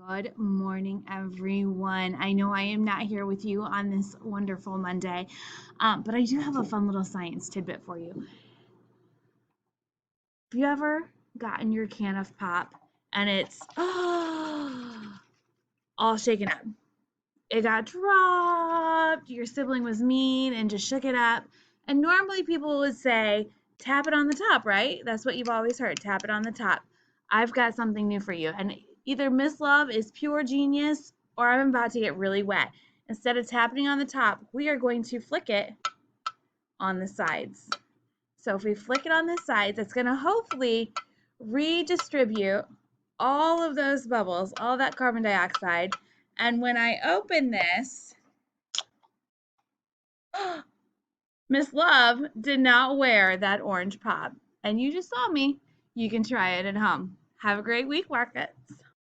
Good morning, everyone. I know I am not here with you on this wonderful Monday, but I do have a fun little science tidbit for you. Have you ever gotten your can of pop and it's all shaken up? It got dropped, your sibling was mean and just shook it up. And normally people would say, tap it on the top, right? That's what you've always heard, tap it on the top. I've got something new for you. And either Miss Love is pure genius or I'm about to get really wet. Instead of tapping on the top, we are going to flick it on the sides. So if we flick it on the sides, it's going to hopefully redistribute all of those bubbles, all that carbon dioxide. And when I open this, Miss Love did not wear that orange pop. And you just saw me. You can try it at home. Have a great week, Markets.